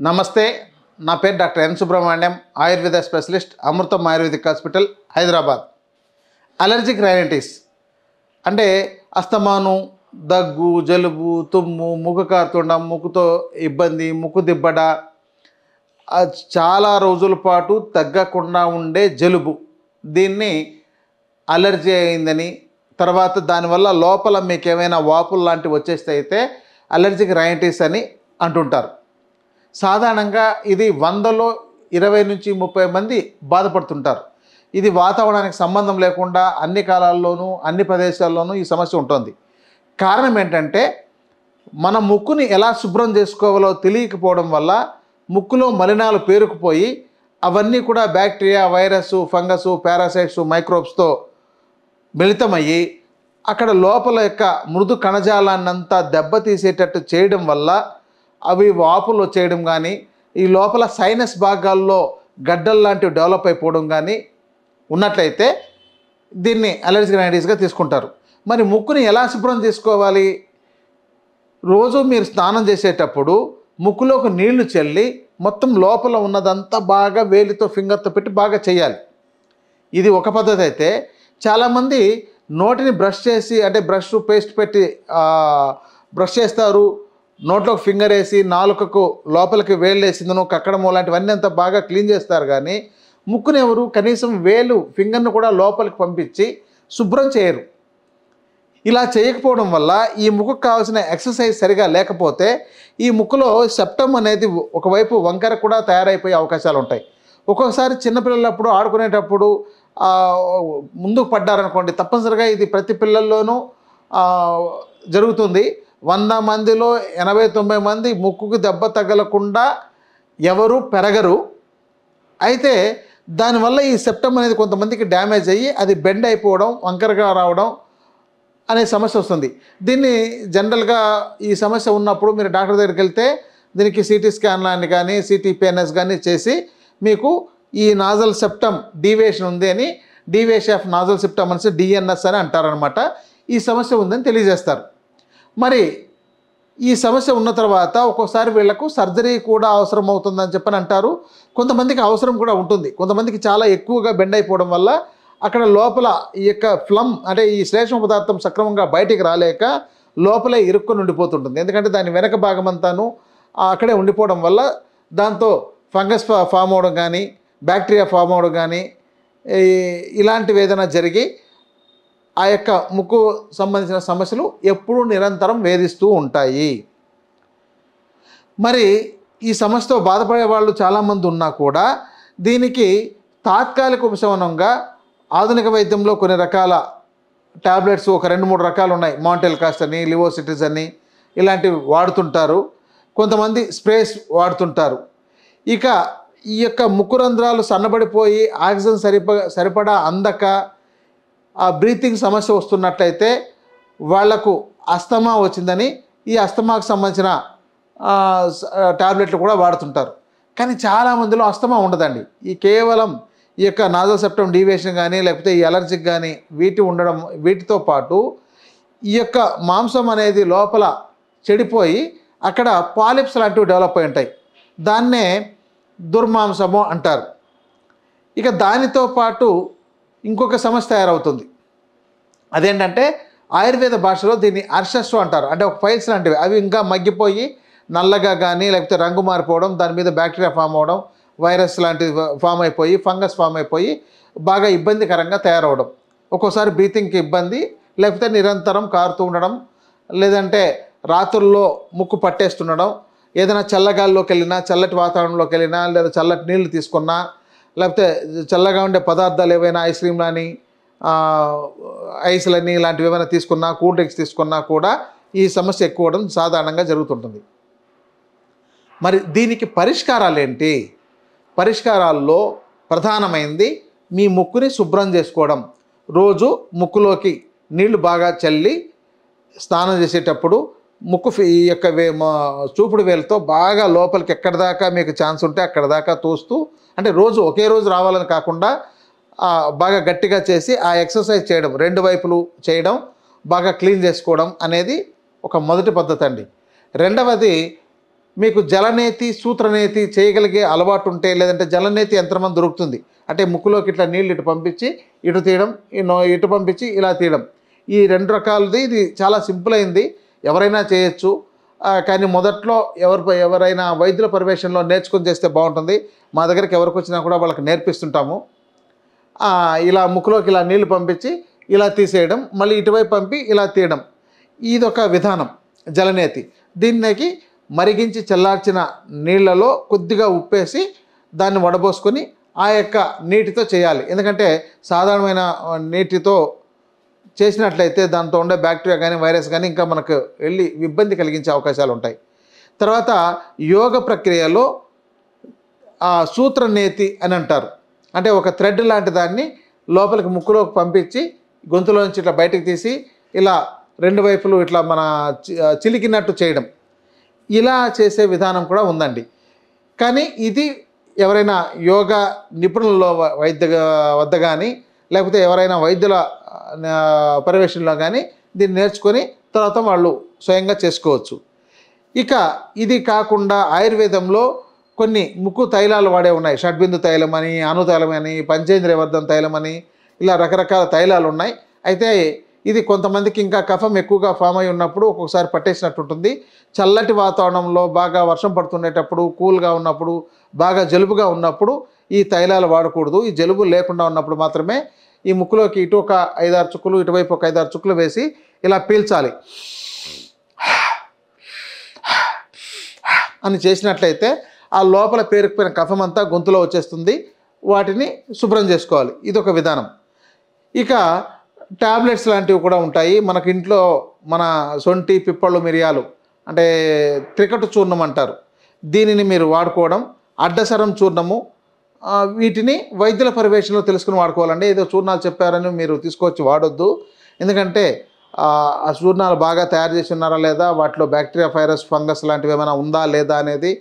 నమస్తే, నా పేరు doctor N Subrahmanyam, Ayurveda specialist, Amrutham ayurvedic hospital, Hyderabad. Allergic rhinitis అంటే అస్తమాను, దగ్గు, జలుబు, తుమ్ము, ముక్కు కారుతుండడం, ముక్కుతో ఇబ్బంది, ముక్కు దిబ్బడ, చాలా రోజుల పాటు తగ్గకుండా ఉండే జలుబు. దీన్ని అలర్జీ అయిందని, తర్వాత దానివల్ల లోపల మీకు ఏమైనా వాపులు లాంటివి వచ్చేస్తే అయితే అలర్జిక్ రైనైటిస్ అని అంటుంటారు. సాధారణంగా ఇది 100లో 20 నుంచి 30 మంది బాధపడుతుంటారు. ఇది వాతావరణానికి సంబంధం లేకుండా అన్ని కాలాల్లోనూ అన్ని ప్రదేశాల్లోనూ ఈ సమస్య ఉంటుంది. కారణం ఏంటంటే మన ముక్కుని ఎలా శుభ్రం చేసుకోవాలో తెలియకపోవడం వల్ల ముక్కులో మలినాలు పేరుకుపోయి అవన్నీ కూడా బ్యాక్టీరియా, వైరస్, ఫంగస్, పారాసైట్స్, మైక్రోబ్స్తో మిళితమయ్యి అక్కడ లోపల యొక్క మృదు కణజాలాన్నంతా దెబ్బతీసేటట్టు చేయడం వల్ల అవి వాపులు వచ్చేయడం కానీ, ఈ లోపల సైనస్ భాగాల్లో గడ్డలు లాంటివి డెవలప్ అయిపోవడం కానీ ఉన్నట్లయితే దీన్ని అలర్జిక్ రైనైటిస్గా తీసుకుంటారు. మరి ముక్కుని ఎలా శుభ్రం చేసుకోవాలి? రోజు మీరు స్నానం చేసేటప్పుడు ముక్కులోకి నీళ్లు చల్లి మొత్తం లోపల ఉన్నదంతా బాగా వేలితో, ఫింగర్తో పెట్టి బాగా చేయాలి. ఇది ఒక పద్ధతి. అయితే చాలామంది నోటిని బ్రష్ చేసి, అంటే బ్రష్ పేస్ట్ పెట్టి బ్రష్ చేస్తారు, నోట్లోకి ఫింగర్ వేసి నాలుకకు లోపలికి వేళ్ళు వేసిందను కక్కడము లాంటివన్నీ అంతా బాగా క్లీన్ చేస్తారు. కానీ ముక్కుని ఎవరు కనీసం వేలు, ఫింగర్ను కూడా లోపలికి పంపించి శుభ్రం చేయరు. ఇలా చేయకపోవడం వల్ల ఈ ముక్కుకు కావాల్సిన ఎక్సర్సైజ్ సరిగా లేకపోతే ఈ ముక్కులో సెప్టమ్ అనేది ఒకవైపు వంకర కూడా తయారైపోయే అవకాశాలు ఉంటాయి. ఒక్కొక్కసారి చిన్నపిల్లలప్పుడు ఆడుకునేటప్పుడు ముందుకు పడ్డారనుకోండి, తప్పనిసరిగా ఇది ప్రతి పిల్లల్లోనూ జరుగుతుంది. 100 మందిలో 80-90 మంది ముక్కుకు దెబ్బ తగలకుండా ఎవరు పెరగరు. అయితే దానివల్ల ఈ సెప్టమ్ అనేది కొంతమందికి డ్యామేజ్ అయ్యి అది బెండ్ అయిపోవడం, వంకరగా రావడం అనే సమస్య వస్తుంది. దీన్ని జనరల్గా ఈ సమస్య ఉన్నప్పుడు మీరు డాక్టర్ దగ్గరికి వెళ్తే దీనికి సిటీ స్కాన్ లాంటి కానీ, సిటీ పిఎన్ఎస్ కానీ చేసి మీకు ఈ నాజల్ సెప్టమ్ డీవియేషన్ ఉంది అని, డీవియేషన్ ఆఫ్ నాజల్ సెప్టమ్ అనేసి డిఎన్ఎస్ అని అంటారనమాట. ఈ సమస్య ఉందని తెలియజేస్తారు. మరి ఈ సమస్య ఉన్న తర్వాత ఒక్కోసారి వీళ్లకు సర్జరీ కూడా అవసరం అవుతుందని చెప్పని అంటారు. కొంతమందికి అవసరం కూడా ఉంటుంది. కొంతమందికి చాలా ఎక్కువగా బెండ్ అయిపోవడం వల్ల అక్కడ లోపల ఈ యొక్క ఫ్లమ్, అంటే ఈ శ్లేష్మ పదార్థం సక్రమంగా బయటికి రాలేక లోపలే ఇరుక్కొని ఉండిపోతుంటుంది. ఎందుకంటే దాని వెనక భాగం అంతాను అక్కడే ఉండిపోవడం వల్ల దాంతో ఫంగస్ ఫామ్ అవడం కానీ, బ్యాక్టీరియా ఫామ్ అవడం కానీ ఇలాంటివి ఏదైనా జరిగి ఆ యొక్క ముక్కు సంబంధించిన సమస్యలు ఎప్పుడూ నిరంతరం వేధిస్తూ ఉంటాయి. మరి ఈ సమస్యతో బాధపడే వాళ్ళు చాలామంది ఉన్నా కూడా దీనికి తాత్కాలిక ఉపశమనంగా ఆధునిక వైద్యంలో కొన్ని రకాల టాబ్లెట్స్, ఒక 2-3 రకాలు ఉన్నాయి. మాంటెల్ కాస్ట్ అని, లివోసిటిస్ అని ఇలాంటివి వాడుతుంటారు. కొంతమంది స్ప్రేస్ వాడుతుంటారు. ఇక ఈ యొక్క ముక్కు రంధ్రాలు సన్నబడిపోయి ఆక్సిజన్ సరిపడా అందక ఆ బ్రీతింగ్ సమస్య వస్తున్నట్లయితే వాళ్లకు అస్తమా వచ్చిందని ఈ అస్తమాకు సంబంధించిన టాబ్లెట్లు కూడా వాడుతుంటారు. కానీ చాలామందిలో అస్తమా ఉండదండి. ఈ కేవలం ఈ యొక్క నాజల్ సెప్టమ్ డీవియేషన్ కానీ, లేకపోతే ఈ అలర్జిక్ కానీ వీటితో పాటు ఈ యొక్క మాంసం అనేది లోపల చెడిపోయి అక్కడ పాలిప్స్ లాంటివి డెవలప్ అయి ఉంటాయి. దాన్నే దుర్మాంసము అంటారు. ఇక దానితో పాటు ఇంకొక సమస్య తయారవుతుంది. అదేంటంటే ఆయుర్వేద భాషలో దీన్ని అర్షస్సు అంటారు. అంటే ఒక ఫైల్స్ లాంటివి, అవి ఇంకా మగ్గిపోయి నల్లగా కానీ, లేకపోతే రంగు మారిపోవడం, దాని మీద బ్యాక్టీరియా ఫామ్ అవడం, వైరస్ లాంటివి ఫామ్ అయిపోయి, ఫంగస్ ఫామ్ అయిపోయి బాగా ఇబ్బందికరంగా తయారవడం. ఒక్కోసారి బ్రీతింగ్కి ఇబ్బంది, లేకపోతే నిరంతరం కారుతూ ఉండడం, లేదంటే రాత్రుల్లో ముక్కు పట్టేస్తుండడం, ఏదైనా చల్లగాల్లోకి వెళ్ళినా, చల్లటి వాతావరణంలోకి వెళ్ళినా, లేదా చల్లటి నీళ్ళు తీసుకున్నా, లేకపోతే చల్లగా ఉండే పదార్థాలు ఏవైనా ఐస్ క్రీమ్ కానీ, ఐస్లని ఇలాంటివి ఏమైనా తీసుకున్నా, కూల్ డ్రింక్స్ తీసుకున్నా కూడా ఈ సమస్య ఎక్కువ అవడం సాధారణంగా జరుగుతుంటుంది. మరి దీనికి పరిష్కారాలు ఏంటి? పరిష్కారాల్లో ప్రధానమైనది మీ ముక్కుని శుభ్రం చేసుకోవడం. రోజు ముక్కులోకి నీళ్లు బాగా చల్లి స్నానం చేసేటప్పుడు ముక్కు ఈ యొక్క చూపుడు వేలుతో బాగా లోపలికి ఎక్కడి దాకా మీకు ఛాన్స్ ఉంటే అక్కడ దాకా తోస్తూ, అంటే రోజు ఒకే రోజు రావాలని కాకుండా బాగా గట్టిగా చేసి ఆ ఎక్సర్సైజ్ చేయడం, 2 వైపులు చేయడం, బాగా క్లీన్ చేసుకోవడం అనేది ఒక మొదటి పద్ధతి అండి. రెండవది మీకు జలనేతి సూత్రనేతి చేయగలిగే అలవాటు ఉంటే, లేదంటే జలనేతి యంత్రం దొరుకుతుంది. అంటే ముక్కులోకి ఇట్లా నీళ్ళు ఇటు పంపించి ఇటు తీయడం, ఇటు పంపించి ఇలా తీయడం. ఈ 2 రకాలది. ఇది చాలా సింపుల్ అయింది, ఎవరైనా చేయొచ్చు. కానీ మొదట్లో ఎవరైనా వైద్యుల పర్యవేక్షణలో నేర్చుకొని చేస్తే బాగుంటుంది. మా దగ్గరికి ఎవరికి వచ్చినా కూడా వాళ్ళకి నేర్పిస్తుంటాము. ఇలా ముక్కులోకి ఇలా నీళ్లు పంపించి ఇలా తీసేయడం, మళ్ళీ ఇటువైపు పంపి ఇలా తీయడం. ఇదొక విధానం జలనేతి. దీనికి మరిగించి చల్లార్చిన నీళ్లలో కొద్దిగా ఉప్పేసి దాన్ని వడబోసుకొని ఆ యొక్క నీటితో చేయాలి. ఎందుకంటే సాధారణమైన నీటితో చేసినట్లయితే దాంతో ఉండే బ్యాక్టీరియా కానీ వైరస్ కానీ ఇంకా మనకు వెళ్ళి ఇబ్బంది కలిగించే అవకాశాలు ఉంటాయి. తర్వాత యోగ ప్రక్రియలో సూత్రనేతి అని అంటారు. అంటే ఒక థ్రెడ్ లాంటి దాన్ని లోపలికి ముక్కులోకి పంపించి గొంతులోంచి ఇట్లా బయటకు తీసి ఇలా 2 వైపులు ఇట్లా మన చిలికినట్టు చేయడం. ఇలా చేసే విధానం కూడా ఉందండి. కానీ ఇది ఎవరైనా యోగా నిపుణుల వద్ద కానీ, లేకపోతే ఎవరైనా వైద్యుల పర్యవేక్షణలో కానీ దీన్ని నేర్చుకొని తర్వాత వాళ్ళు స్వయంగా చేసుకోవచ్చు. ఇక ఇది కాకుండా ఆయుర్వేదంలో కొన్ని ముక్కు తైలాలు వాడే ఉన్నాయి. షడ్బిందు తైలం అని, అనుతైలం అని, పంచేంద్రియవర్ధన తైలం అని, ఇలా రకరకాల తైలాలు ఉన్నాయి. అయితే ఇది కొంతమందికి ఇంకా కఫం ఎక్కువగా ఫామ్ అయి ఉన్నప్పుడు ఒక్కొక్కసారి పట్టేసినట్టు ఉంటుంది. చల్లటి వాతావరణంలో బాగా వర్షం పడుతుండేటప్పుడు, కూల్గా ఉన్నప్పుడు, బాగా జలుబుగా ఉన్నప్పుడు ఈ తైలాలు వాడకూడదు. ఈ జలుబు లేకుండా ఉన్నప్పుడు మాత్రమే ఈ ముక్కులోకి ఇటు ఒక 5-6 చుక్కలు, ఇటువైపు ఒక 5-6 చుక్కలు వేసి ఇలా పీల్చాలి అని చేసినట్లయితే ఆ లోపల పేరుకుపోయిన కఫం అంతా గొంతులో వచ్చేస్తుంది. వాటిని శుభ్రం చేసుకోవాలి. ఇదొక విధానం. ఇక టాబ్లెట్స్ లాంటివి కూడా ఉంటాయి. మనకి ఇంట్లో మన సొంటి, పిప్పళ్ళు, మిరియాలు అంటే త్రికటు చూర్ణం అంటారు. దీనిని మీరు వాడుకోవడం. అడ్డసరం చూర్ణము, వీటిని వైద్యుల పర్యవేక్షణలో తెలుసుకుని వాడుకోవాలండి. ఏదో చూర్ణాలు చెప్పారని మీరు తీసుకొచ్చి వాడొద్దు. ఎందుకంటే ఆ చూర్ణాలు బాగా తయారు చేసి ఉన్నారా లేదా, వాటిలో బ్యాక్టీరియా, వైరస్, ఫంగస్ లాంటివి ఏమైనా ఉందా లేదా అనేది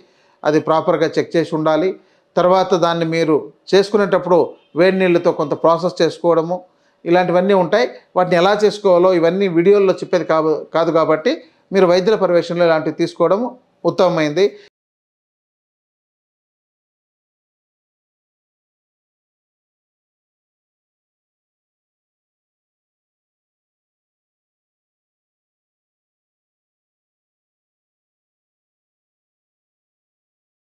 అది ప్రాపర్గా చెక్ చేసి ఉండాలి. తర్వాత దాన్ని మీరు చేసుకునేటప్పుడు వేడి నీళ్ళతో కొంత ప్రాసెస్ చేసుకోవడము, ఇలాంటివన్నీ ఉంటాయి. వాటిని ఎలా చేసుకోవాలో ఇవన్నీ వీడియోల్లో చెప్పేది కాదు కాబట్టి మీరు వైద్యుల పర్యవేక్షణలో ఇలాంటివి తీసుకోవడం ఉత్తమమైంది.